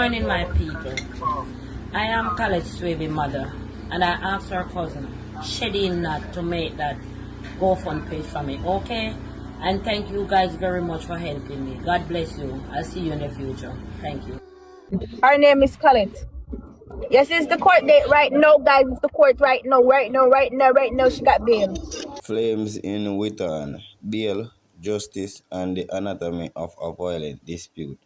Morning, my people. I am Collate Swaby mother, and I asked her cousin, Shedin, not to make that GoFund page for me, okay? And thank you guys very much for helping me. God bless you. I'll see you in the future. Thank you. Her name is Collette. Yes, it's the court date right now, guys. It's the court right now, right now. She got bail. Flames in Witton, bail, justice, and the anatomy of a violent dispute.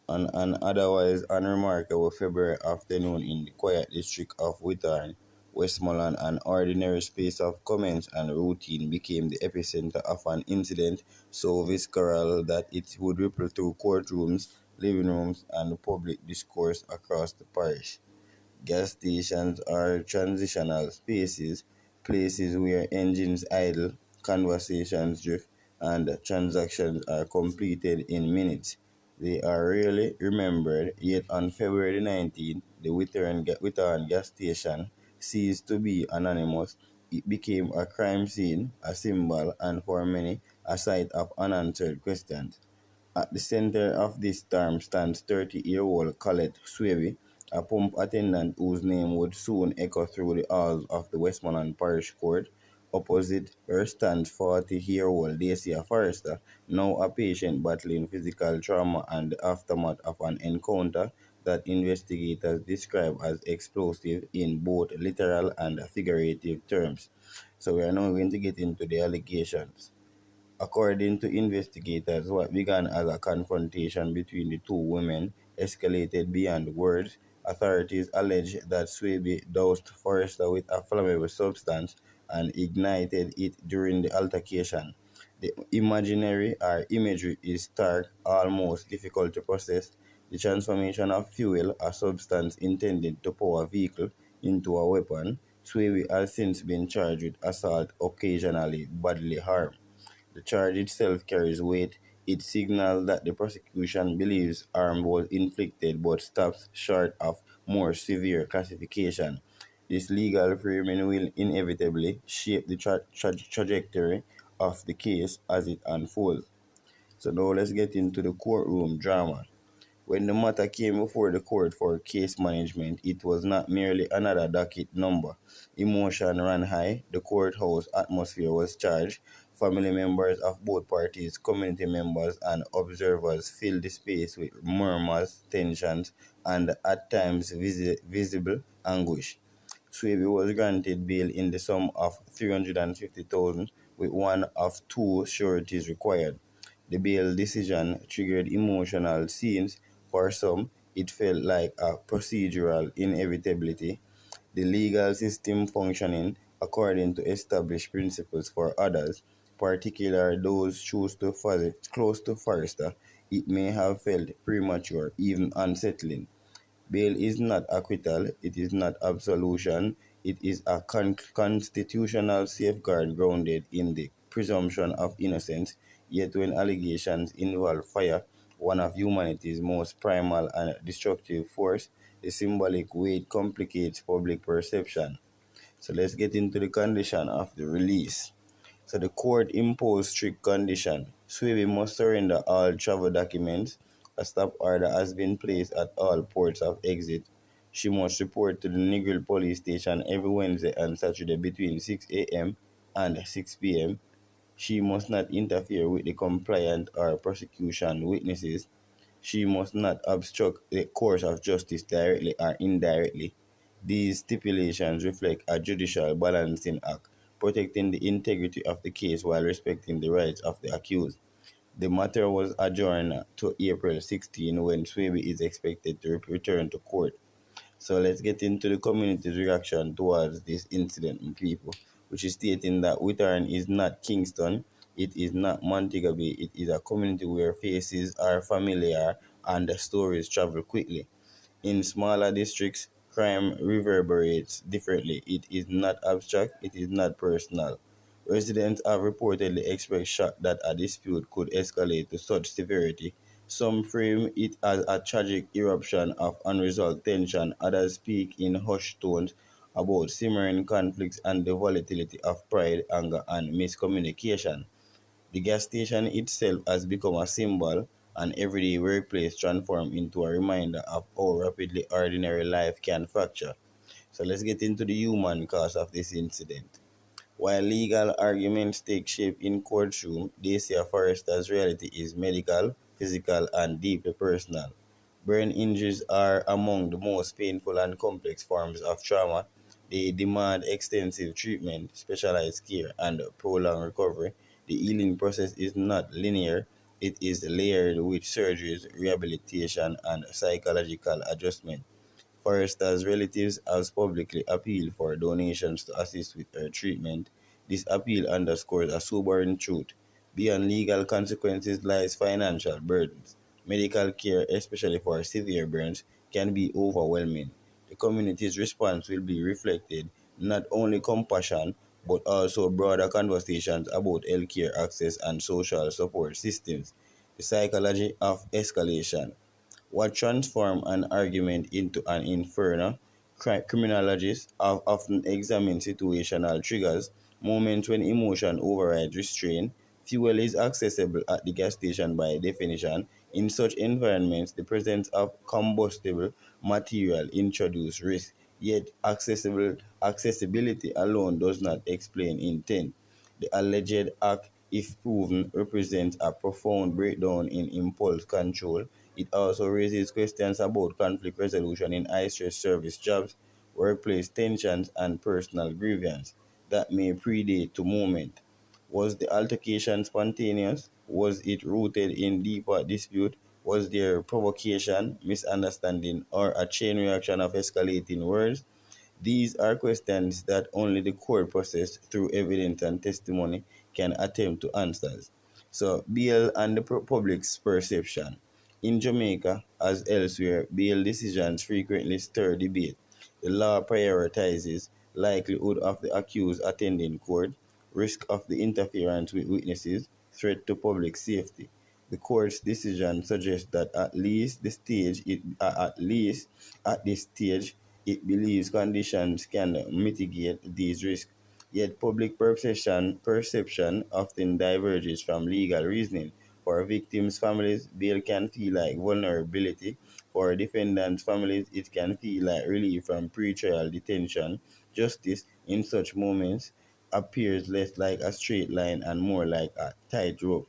On an otherwise unremarkable February afternoon in the quiet district of Witton, Westmoreland, an ordinary space of comments and routine became the epicenter of an incident so visceral that it would ripple through courtrooms, living rooms, and public discourse across the parish. Gas stations are transitional spaces, places where engines idle, conversations drift, and transactions are completed in minutes. They are rarely remembered, yet on February 19th, the Witton gas station ceased to be anonymous. It became a crime scene, a symbol, and for many, a site of unanswered questions. At the center of this storm stands 30-year-old Collate Swaby, a pump attendant whose name would soon echo through the halls of the Westmoreland Parish Court. Opposite her stands 40-year-old Dacia Forrester, now a patient battling physical trauma and the aftermath of an encounter that investigators describe as explosive in both literal and figurative terms. So we are now going to get into the allegations. According to investigators, what began as a confrontation between the two women escalated beyond words. Authorities allege that Swaby doused Forrester with a flammable substance and ignited it during the altercation. The imagery is stark, almost difficult to process. The transformation of fuel, a substance intended to power a vehicle, into a weapon. Swaby has since been charged with assault, occasionally bodily harm. The charge itself carries weight. It signals that the prosecution believes harm was inflicted but stops short of more severe classification. This legal framing will inevitably shape the trajectory of the case as it unfolds. So now let's get into the courtroom drama. When the matter came before the court for case management, it was not merely another docket number. Emotion ran high, the courthouse atmosphere was charged, family members of both parties, community members, and observers filled the space with murmurs, tensions, and at times visible anguish. Swaby was granted bail in the sum of 350,000 with one of two sureties required. The bail decision triggered emotional scenes. For some, it felt like a procedural inevitability, the legal system functioning according to established principles. For others, particularly those close to Forrester, it may have felt premature, even unsettling. Bail is not acquittal, it is not absolution, it is a constitutional safeguard grounded in the presumption of innocence. Yet, when allegations involve fire, one of humanity's most primal and destructive force, the symbolic weight complicates public perception. So, let's get into the condition of the release. So the court imposed strict condition. Swaby must surrender all travel documents. A stop order has been placed at all ports of exit. She must report to the Negril police station every Wednesday and Saturday between 6 a.m. and 6 p.m. She must not interfere with the compliant or prosecution witnesses. She must not obstruct the course of justice directly or indirectly. These stipulations reflect a judicial balancing act, protecting the integrity of the case while respecting the rights of the accused. The matter was adjourned to April 16 when Swaby is expected to return to court. So let's get into the community's reaction towards this incident, people, which is stating that Witton is not Kingston, it is not Montego Bay, it is a community where faces are familiar and the stories travel quickly. In smaller districts, crime reverberates differently. It is not abstract, it is not personal. Residents have reportedly expressed shock that a dispute could escalate to such severity. Some frame it as a tragic eruption of unresolved tension, others speak in hushed tones about simmering conflicts and the volatility of pride, anger, and miscommunication. The gas station itself has become a symbol, An everyday workplace transformed into a reminder of how rapidly ordinary life can fracture. So let's get into the human cause of this incident. While legal arguments take shape in courtroom, Dacia Forrester's reality is medical, physical, and deeply personal. Brain injuries are among the most painful and complex forms of trauma. They demand extensive treatment, specialized care, and prolonged recovery. The healing process is not linear, it is layered with surgeries, rehabilitation, and psychological adjustment. Forrester's relatives have publicly appealed for donations to assist with her treatment. This appeal underscores a sobering truth. Beyond legal consequences lies financial burdens. Medical care, especially for severe burns, can be overwhelming. The community's response will be reflected not only compassion but also broader conversations about healthcare access and social support systems. The psychology of escalation. What transforms an argument into an inferno, criminologists have often examined situational triggers, moments when emotion overrides restraint. Fuel is accessible at the gas station by definition. In such environments, the presence of combustible material introduces risk, yet accessibility alone does not explain intent. The alleged act, if proven, represents a profound breakdown in impulse control. It also raises questions about conflict resolution in high-stress service jobs, workplace tensions, and personal grievance that may predate to moment. Was the altercation spontaneous? Was it rooted in deeper dispute? Was there provocation, misunderstanding, or a chain reaction of escalating words? These are questions that only the court process through evidence and testimony can attempt to answer. So, bail and the public's perception. In Jamaica, as elsewhere, bail decisions frequently stir debate. The law prioritizes likelihood of the accused attending court, risk of the interference with witnesses, threat to public safety. The court's decision suggests that at least at this stage it believes conditions can mitigate these risks. Yet public perception often diverges from legal reasoning. For victims' families, bail can feel like vulnerability. For defendants' families, it can feel like relief from pretrial detention. Justice, in such moments, appears less like a straight line and more like a tightrope.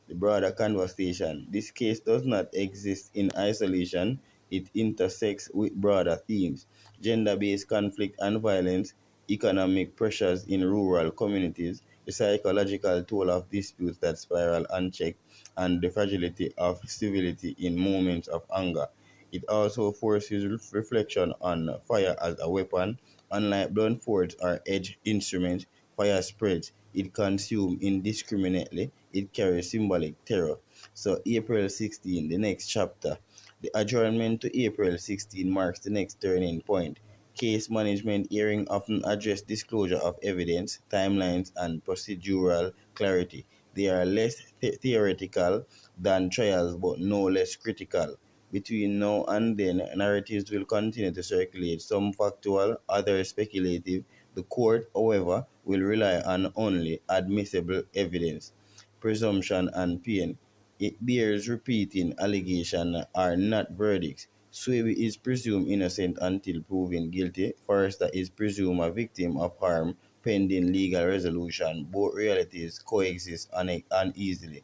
The broader conversation. This case does not exist in isolation, it intersects with broader themes: gender based conflict and violence, economic pressures in rural communities, the psychological toll of disputes that spiral unchecked, and the fragility of civility in moments of anger. It also forces reflection on fire as a weapon. Unlike blunt force or edged instruments, fire spreads. It consumes indiscriminately. It carries symbolic terror. So April 16, the next chapter. The adjournment to April 16 marks the next turning point. Case management hearing often address disclosure of evidence, timelines, and procedural clarity. They are less theoretical than trials but no less critical. Between now and then, narratives will continue to circulate, some factual, others speculative. The court, however, will rely on only admissible evidence, presumption, and pain. It bears repeating allegations are not verdicts. Swaby is presumed innocent until proven guilty. Forrester is presumed a victim of harm pending legal resolution. Both realities coexist uneasily.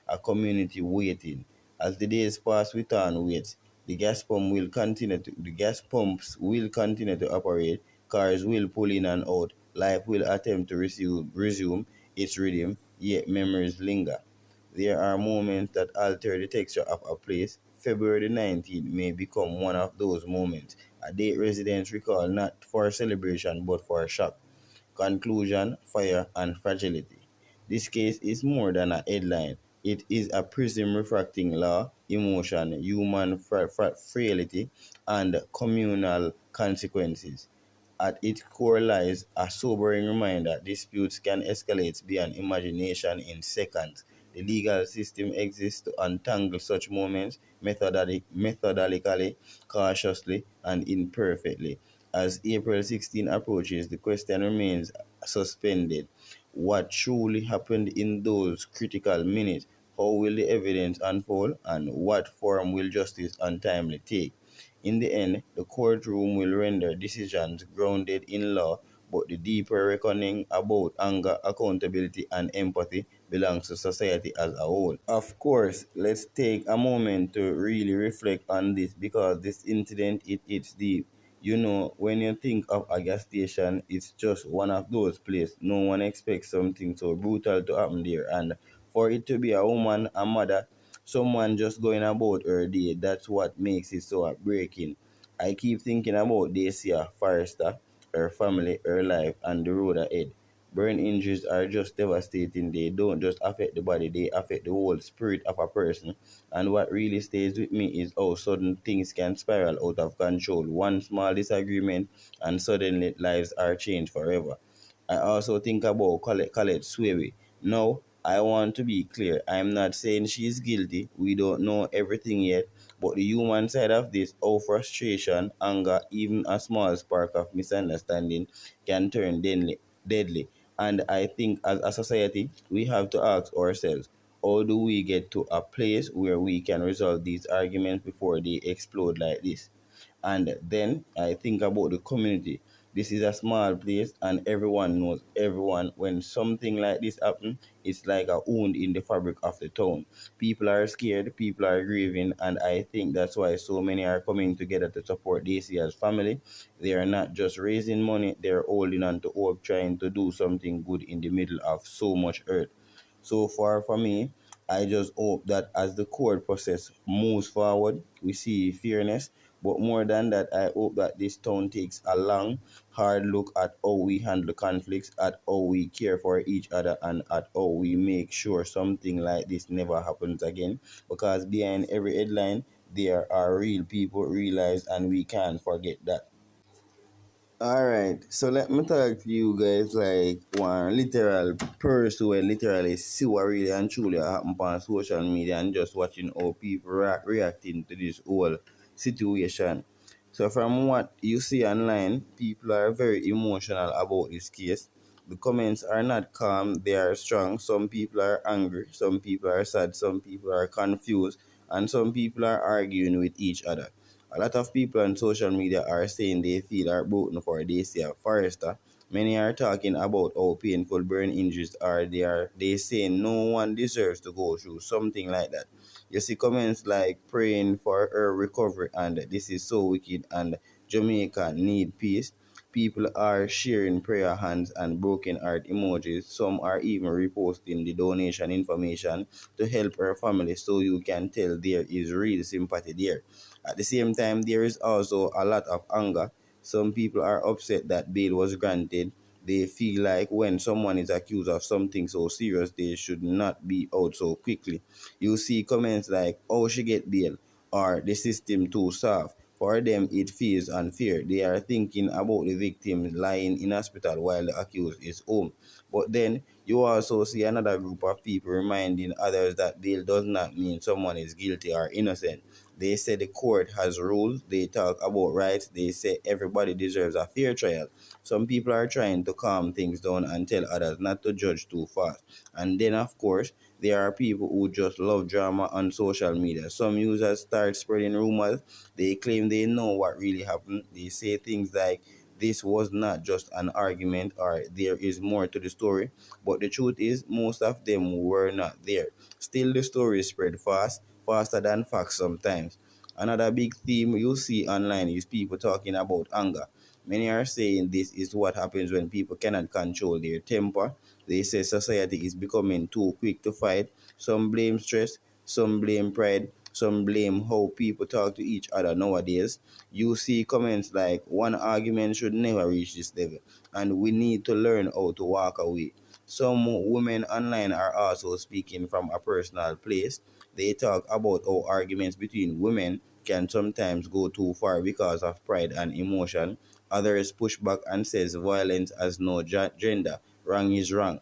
A community waiting. As the days pass with on waits, the gas pumps will continue to operate, cars will pull in and out, life will attempt to resume its rhythm, yet memories linger. There are moments that alter the texture of a place. February 19th may become one of those moments, a date residents recall not for celebration but for shock. Conclusion, fire, and fragility. This case is more than a headline. It is a prism refracting law, emotion, human frailty, and communal consequences. At its core lies a sobering reminder: disputes can escalate beyond imagination in seconds. The legal system exists to untangle such moments methodically, cautiously, and imperfectly. As April 16 approaches, the question remains suspended. What truly happened in those critical minutes? how will the evidence unfold, and what form will justice untimely take. In the end, the courtroom will render decisions grounded in law, but the deeper reckoning about anger, accountability, and empathy belongs to society as a whole. Of course, let's take a moment to really reflect on this because this incident it's deep. You know, when you think of a gas station, it's just one of those places. No one expects something so brutal to happen there, and for it to be a woman, a mother, someone just going about her day, that's what makes it so heartbreaking. I keep thinking about Dacia Forrester, her family, her life, and the road ahead. Burn injuries are just devastating. They don't just affect the body, they affect the whole spirit of a person. And what really stays with me is how sudden things can spiral out of control. One small disagreement, and suddenly lives are changed forever. I also think about Collate Swaby. No, I want to be clear. I'm not saying she's guilty. We don't know everything yet. But the human side of this, how frustration, anger, even a small spark of misunderstanding can turn deadly. And I think as a society, we have to ask ourselves, how do we get to a place where we can resolve these arguments before they explode like this? And then I think about the community. This is a small place and everyone knows everyone. When something like this happens, it's like a wound in the fabric of the town. People are scared, people are grieving, and I think that's why so many are coming together to support Dacia's family. They are not just raising money, they're holding on to hope, trying to do something good in the middle of so much hurt. So far for me, I just hope that as the court process moves forward, we see fairness. But more than that, I hope that this town takes a long, hard look at how we handle conflicts, at how we care for each other, and at how we make sure something like this never happens again. Because behind every headline, there are real people, real lives, and we can't forget that. All right, so let me talk to you guys like one literal person who literally see what really and truly happen on social media and just watching how people reacting to this whole situation. So from what you see online, people are very emotional about this case. The comments are not calm, they are strong. Some people are angry, some people are sad, some people are confused, and some people are arguing with each other. A lot of people on social media are saying they feel heartbroken for Dacia Forrester. Many are talking about how painful burn injuries are. They say no one deserves to go through something like that. You see comments like praying for her recovery and this is so wicked and Jamaica need peace. People are sharing prayer hands and broken heart emojis. Some are even reposting the donation information to help her family so you can tell there is real sympathy there. At the same time, there is also a lot of anger. Some people are upset that bail was granted. They feel like when someone is accused of something so serious, they should not be out so quickly. You see comments like, oh, she get bail, or the system too soft. For them, it feels unfair. They are thinking about the victim lying in hospital while the accused is home. But then you also see another group of people reminding others that bail does not mean someone is guilty or innocent. They say the court has rules. They talk about rights. They say everybody deserves a fair trial. Some people are trying to calm things down and tell others not to judge too fast. And then, of course, there are people who just love drama on social media. Some users start spreading rumors. They claim they know what really happened. They say things like, this was not just an argument or there is more to the story. But the truth is, most of them were not there. Still, the story spread fast, faster than facts sometimes. Another big theme you see online is people talking about anger. Many are saying this is what happens when people cannot control their temper. They say society is becoming too quick to fight. Some blame stress, some blame pride, some blame how people talk to each other nowadays. You see comments like one argument should never reach this level, and we need to learn how to walk away. Some women online are also speaking from a personal place. They talk about how arguments between women can sometimes go too far because of pride and emotion. Others push back and says violence has no gender. Wrong is wrong.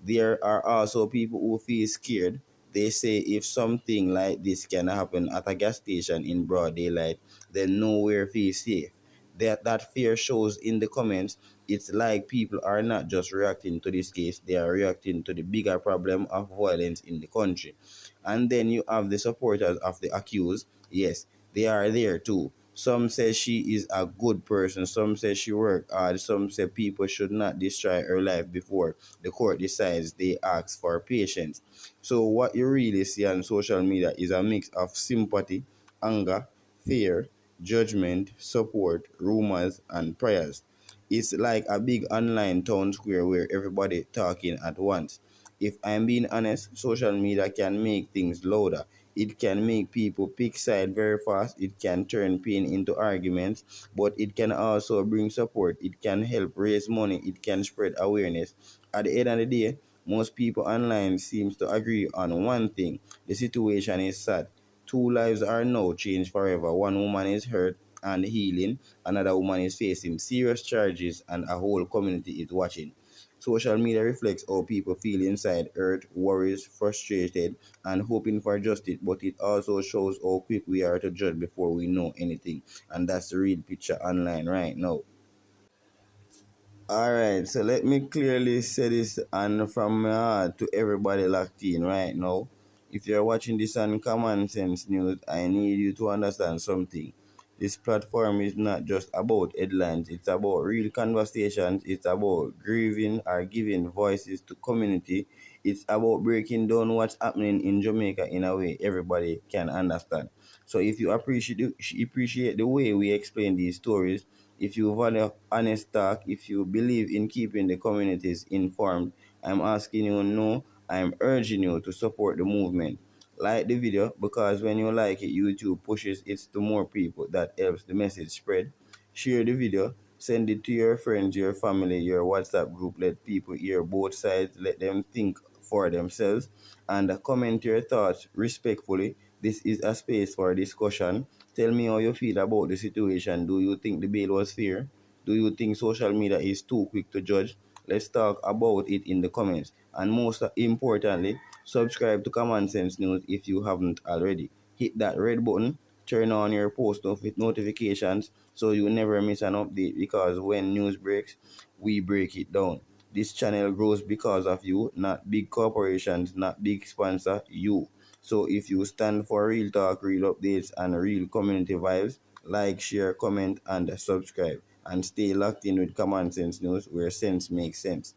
There are also people who feel scared. They say if something like this can happen at a gas station in broad daylight, then nowhere feels safe. That fear shows in the comments. It's like people are not just reacting to this case, they are reacting to the bigger problem of violence in the country. And then you have the supporters of the accused. Yes, they are there too. Some say she is a good person, some say she worked hard, some say people should not destroy her life before the court decides. They ask for patience. So what you really see on social media is a mix of sympathy, anger, fear, judgment, support, rumors, and prayers. It's like a big online town square where everybody talking at once. If I'm being honest, social media can make things louder. It can make people pick side very fast. It can turn pain into arguments, but it can also bring support. It can help raise money. It can spread awareness. At the end of the day, most people online seems to agree on one thing. The situation is sad. Two lives are now changed forever. One woman is hurt and healing. Another woman is facing serious charges and a whole community is watching. Social media reflects how people feel inside, hurt, worries, frustrated, and hoping for justice, but it also shows how quick we are to judge before we know anything. And that's the real picture online right now. All right, so let me clearly say this and from my heart to everybody locked in right now. If you're watching this on Common Sense News, I need you to understand something. This platform is not just about headlines, it's about real conversations, it's about grieving or giving voices to community, it's about breaking down what's happening in Jamaica in a way everybody can understand. So if you appreciate the way we explain these stories, if you value honest talk, if you believe in keeping the communities informed, I'm asking you no, I'm urging you to support the movement. Like the video because when you like it, YouTube pushes it to more people. That helps the message spread. Share the video, send it to your friends, your family, your WhatsApp group. Let people hear both sides, let them think for themselves, and comment your thoughts respectfully. This is a space for discussion. Tell me how you feel about the situation. Do you think the bail was fair? Do you think social media is too quick to judge? Let's talk about it in the comments. And most importantly, subscribe to Common Sense News if you haven't already. Hit that red button, turn on your post notifications so you never miss an update because when news breaks, we break it down. This channel grows because of you, not big corporations, not big sponsor, you. So if you stand for real talk, real updates, and real community vibes, like, share, comment, and subscribe. And stay locked in with Common Sense News where sense makes sense.